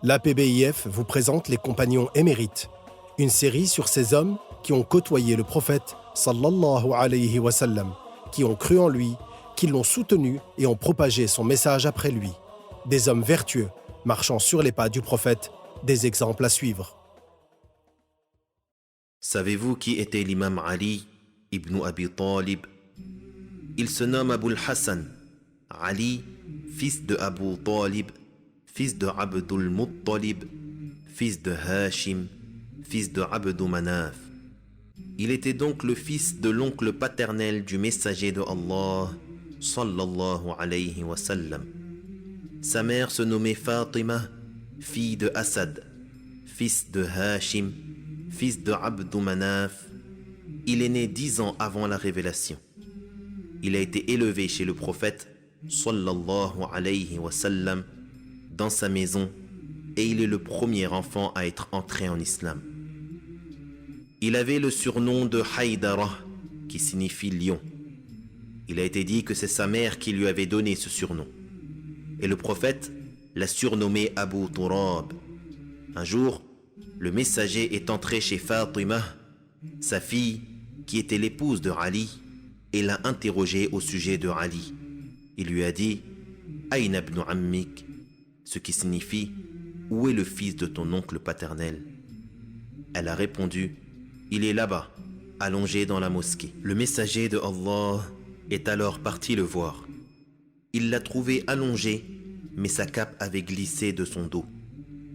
L'APBIF vous présente les Compagnons émérites, une série sur ces hommes qui ont côtoyé le prophète sallallahu alayhi wa sallam, qui ont cru en lui, qui l'ont soutenu et ont propagé son message après lui. Des hommes vertueux, marchant sur les pas du prophète, des exemples à suivre. Savez-vous qui était l'imam Ali ibn Abi Talib? Il se nomme Abul Hassan. Ali, fils de Abu Talib, fils de Abdul Muttalib, fils de Hashim, fils de Abdu Manaf. Il était donc le fils de l'oncle paternel du messager de Allah, sallallahu alayhi wa sallam. Sa mère se nommait Fatima, fille de Asad, fils de Hashim, fils de Abdu Manaf. Il est né 10 ans avant la révélation. Il a été élevé chez le prophète, sallallahu alayhi wa sallam, dans sa maison, et il est le premier enfant à être entré en islam. Il avait le surnom de Haïdara, qui signifie lion. Il a été dit que c'est sa mère qui lui avait donné ce surnom. Et le prophète l'a surnommé Abu Turab. Un jour, le messager est entré chez Fatima, sa fille, qui était l'épouse de Ali, et l'a interrogé au sujet de Ali. Il lui a dit « Aïna ibn Ammik », ce qui signifie « Où est le fils de ton oncle paternel ?» Elle a répondu « Il est là-bas, allongé dans la mosquée. » Le messager de Allah est alors parti le voir. Il l'a trouvé allongé, mais sa cape avait glissé de son dos.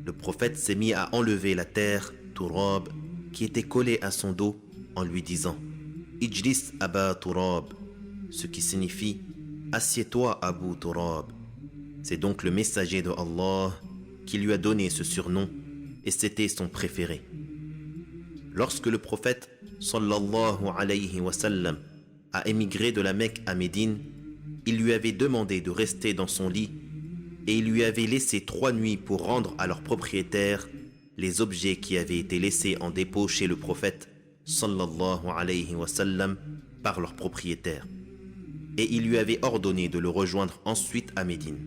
Le prophète s'est mis à enlever la terre, Turab, qui était collée à son dos, en lui disant « Ijlis Aba Turab », ce qui signifie « Assieds-toi Abu Turab ». C'est donc le messager de Allah qui lui a donné ce surnom, et c'était son préféré. Lorsque le prophète sallallahu alayhi wa sallam a émigré de la Mecque à Médine, il lui avait demandé de rester dans son lit et il lui avait laissé 3 nuits pour rendre à leur propriétaire les objets qui avaient été laissés en dépôt chez le prophète sallallahu alayhi wa sallam par leur propriétaire. Et il lui avait ordonné de le rejoindre ensuite à Médine.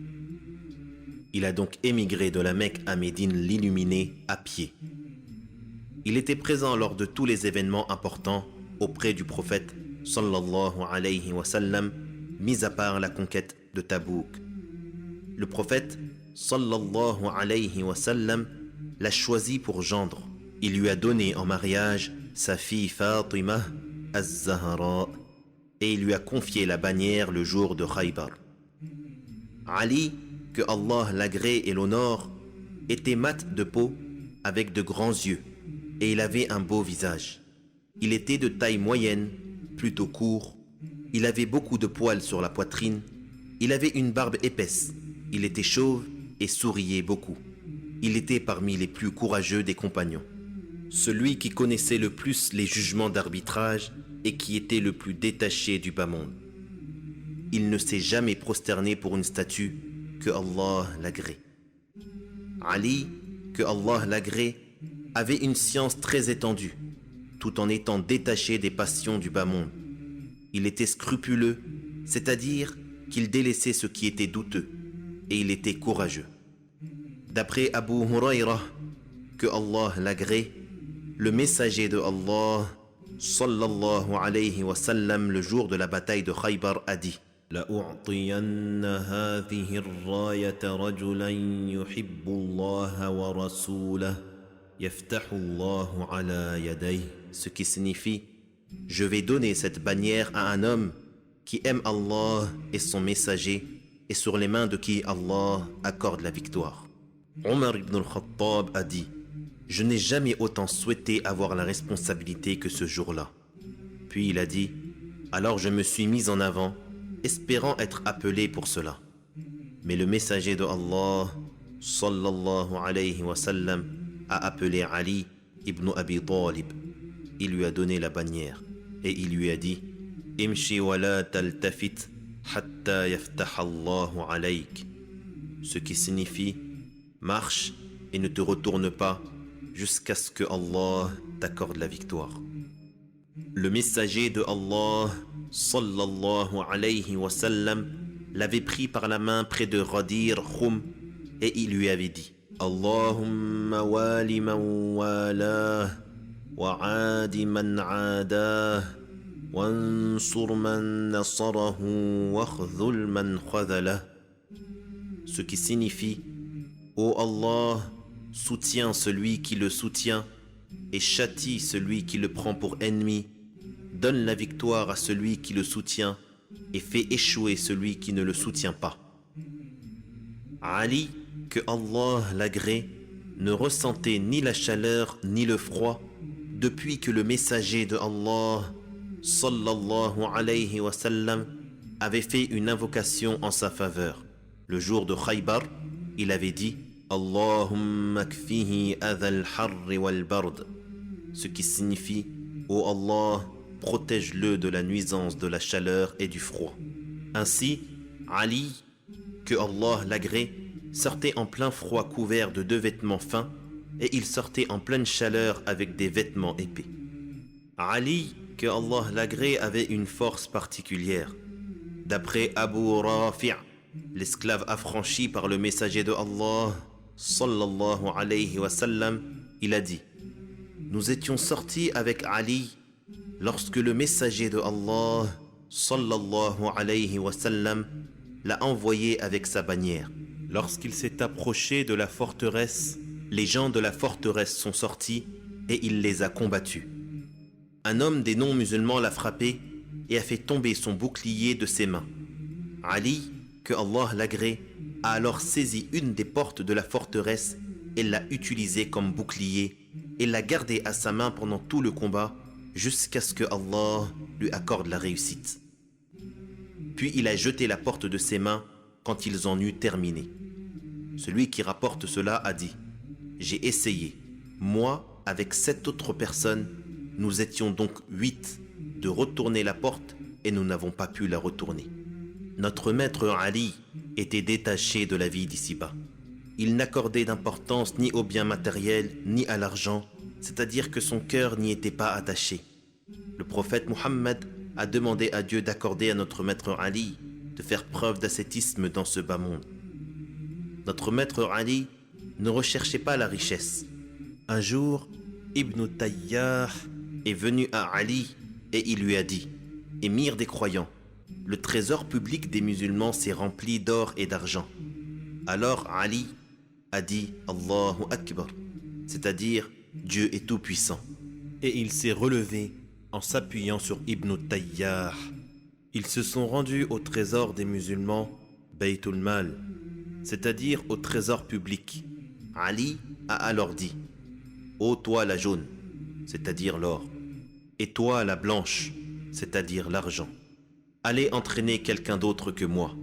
Il a donc émigré de la Mecque à Médine l'illuminé à pied. Il était présent lors de tous les événements importants auprès du prophète sallallahu alayhi wa sallam, mis à part la conquête de Tabouk. Le prophète sallallahu alayhi wa sallam l'a choisi pour gendre. Il lui a donné en mariage sa fille Fatima az-Zahra et il lui a confié la bannière le jour de Khaybar. Ali, que Allah l'agrée et l'honore, était mat de peau avec de grands yeux et il avait un beau visage. Il était de taille moyenne, plutôt court, il avait beaucoup de poils sur la poitrine, il avait une barbe épaisse, il était chauve et souriait beaucoup. Il était parmi les plus courageux des compagnons. Celui qui connaissait le plus les jugements d'arbitrage et qui était le plus détaché du bas monde. Il ne s'est jamais prosterné pour une statue, que Allah l'agrée. Ali, que Allah l'agrée, avait une science très étendue, tout en étant détaché des passions du bas monde. Il était scrupuleux, c'est-à-dire qu'il délaissait ce qui était douteux, et il était courageux. D'après Abu Huraira, que Allah l'agrée, le messager de Allah, sallallahu alayhi wa sallam, le jour de la bataille de Khaybar, a dit لأعطين هذه الراية رجلا يحب الله ورسوله يفتح الله على يديه. Ce qui signifie je vais donner cette bannière à un homme qui aime Allah et son messager et sur les mains de qui Allah accorde la victoire. Omar ibn al-Khattab a dit je n'ai jamais autant souhaité avoir la responsabilité que ce jour-là. Puis il a dit alors je me suis mis en avant espérant être appelé pour cela. Mais le messager de Allah, sallallahu alayhi wa sallam, a appelé Ali ibn Abi Talib. Il lui a donné la bannière et il lui a dit Imshi wa la taltafit hatta yaftah Allahu alayk. Ce qui signifie marche et ne te retourne pas jusqu'à ce que Allah t'accorde la victoire. Le messager de Allah, sallallahu alayhi wa sallam, l'avait pris par la main près de Ghadir Khoum et il lui avait dit Allahumma wali man walah, wa adi man adah, wansur man nasarahu, wakhdhul man khadhalah. Ce qui signifie: Ô Allah, soutiens celui qui le soutient et châtie celui qui le prend pour ennemi. Donne la victoire à celui qui le soutient et fais échouer celui qui ne le soutient pas. Ali, que Allah l'agrée, ne ressentait ni la chaleur ni le froid depuis que le messager de Allah, sallallahu alayhi wa sallam, avait fait une invocation en sa faveur. Le jour de Khaybar, il avait dit: Allahumma kfihi adhal harri wal bard, ce qui signifie: Ô Allah, protège-le de la nuisance de la chaleur et du froid. Ainsi, Ali, que Allah l'agrée, sortait en plein froid couvert de 2 vêtements fins et il sortait en pleine chaleur avec des vêtements épais. Ali, que Allah l'agrée, avait une force particulière. D'après Abu Rafi', l'esclave affranchi par le messager de Allah, sallallahu alayhi wa sallam, il a dit: Nous étions sortis avec Ali lorsque le messager de Allah, sallallahu alayhi wa sallam, l'a envoyé avec sa bannière. Lorsqu'il s'est approché de la forteresse, les gens de la forteresse sont sortis et il les a combattus. Un homme des non-musulmans l'a frappé et a fait tomber son bouclier de ses mains. Ali, que Allah l'agrée, a alors saisi une des portes de la forteresse et l'a utilisée comme bouclier et l'a gardé à sa main pendant tout le combat jusqu'à ce que Allah lui accorde la réussite. Puis il a jeté la porte de ses mains quand ils en eurent terminé. Celui qui rapporte cela a dit: J'ai essayé, moi avec 7 autres personnes, nous étions donc 8, de retourner la porte et nous n'avons pas pu la retourner. Notre maître Ali était détaché de la vie d'ici-bas. Il n'accordait d'importance ni aux biens matériels ni à l'argent, c'est-à-dire que son cœur n'y était pas attaché. Le prophète Muhammad a demandé à Dieu d'accorder à notre maître Ali de faire preuve d'ascétisme dans ce bas monde. Notre maître Ali ne recherchait pas la richesse. Un jour, Ibn Tayyah est venu à Ali et il lui a dit: Émir des croyants, le trésor public des musulmans s'est rempli d'or et d'argent. Alors Ali a dit: Allahu Akbar, c'est-à-dire Dieu est tout-puissant. Et il s'est relevé en s'appuyant sur Ibn Tayyah. Ils se sont rendus au trésor des musulmans, Baytul Mal, c'est-à-dire au trésor public. Ali a alors dit: Ô toi la jaune, c'est-à-dire l'or, et toi la blanche, c'est-à-dire l'argent, allez entraîner quelqu'un d'autre que moi.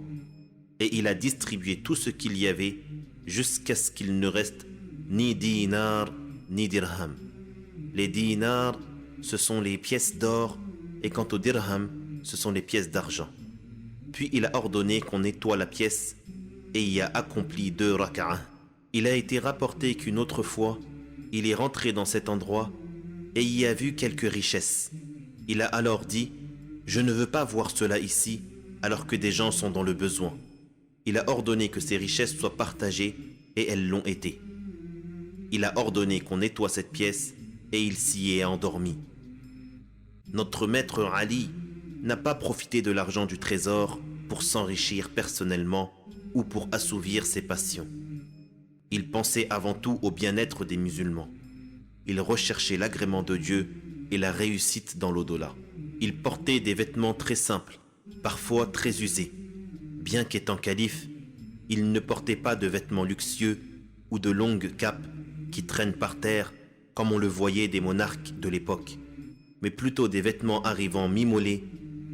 Et il a distribué tout ce qu'il y avait jusqu'à ce qu'il ne reste ni dinar ni dirham. Les dinars, ce sont les pièces d'or, et quant aux dirhams, ce sont les pièces d'argent. Puis il a ordonné qu'on nettoie la pièce et y a accompli 2 rak'ah. Il a été rapporté qu'une autre fois, il est rentré dans cet endroit et y a vu quelques richesses. Il a alors dit: Je ne veux pas voir cela ici alors que des gens sont dans le besoin. Il a ordonné que ces richesses soient partagées et elles l'ont été. Il a ordonné qu'on nettoie cette pièce et il s'y est endormi. Notre maître Ali n'a pas profité de l'argent du trésor pour s'enrichir personnellement ou pour assouvir ses passions. Il pensait avant tout au bien-être des musulmans. Il recherchait l'agrément de Dieu et la réussite dans l'au-delà. Il portait des vêtements très simples, parfois très usés. Bien qu'étant calife, il ne portait pas de vêtements luxueux ou de longues capes qui traînent par terre comme on le voyait des monarques de l'époque, mais plutôt des vêtements arrivant mi-mollets,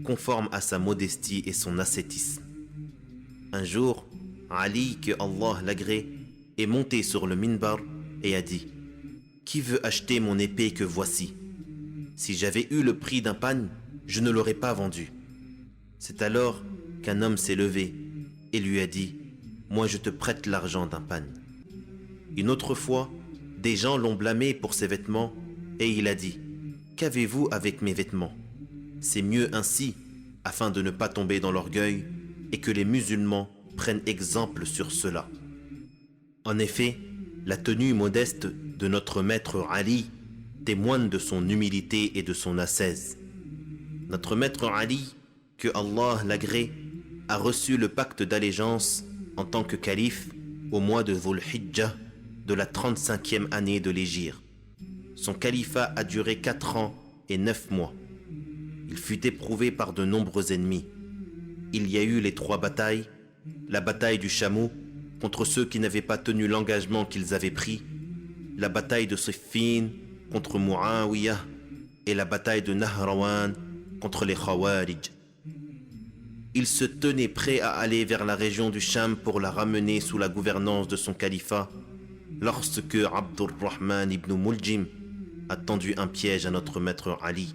conformes à sa modestie et son ascétisme. Un jour, Ali, que Allah l'agrée, est monté sur le minbar et a dit: Qui veut acheter mon épée que voici? Si j'avais eu le prix d'un pagne, je ne l'aurais pas vendu. C'est alors qu'un homme s'est levé et lui a dit: Moi je te prête l'argent d'un pagne. Une autre fois, des gens l'ont blâmé pour ses vêtements et il a dit: Qu'avez-vous avec mes vêtements? C'est mieux ainsi, afin de ne pas tomber dans l'orgueil et que les musulmans prennent exemple sur cela. En effet, La tenue modeste de notre maître Ali témoigne de son humilité et de son ascèse. Notre maître Ali, que Allah l'agrée, a reçu le pacte d'allégeance en tant que calife au mois de Dhul Hijjah de la 35e année de l'Hégire. Son califat a duré 4 ans et 9 mois. Il fut éprouvé par de nombreux ennemis. Il y a eu les 3 batailles, la bataille du chameau contre ceux qui n'avaient pas tenu l'engagement qu'ils avaient pris, la bataille de Siffin contre Muawiyah et la bataille de Nahrawan contre les Khawarij. Il se tenait prêt à aller vers la région du Cham pour la ramener sous la gouvernance de son califat lorsque Abdurrahman ibn Muljim a tendu un piège à notre maître Ali.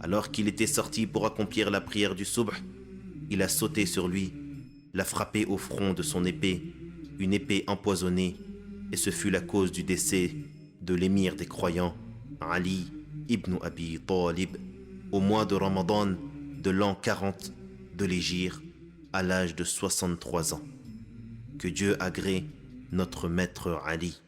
Alors qu'il était sorti pour accomplir la prière du Subh, il a sauté sur lui, l'a frappé au front de son épée, une épée empoisonnée, et ce fut la cause du décès de l'émir des croyants, Ali ibn Abi Talib, au mois de Ramadan de l'an 40 de l'Hégire, à l'âge de 63 ans. Que Dieu agrée notre maître Ali.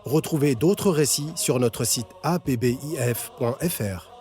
Retrouvez d'autres récits sur notre site apbif.fr.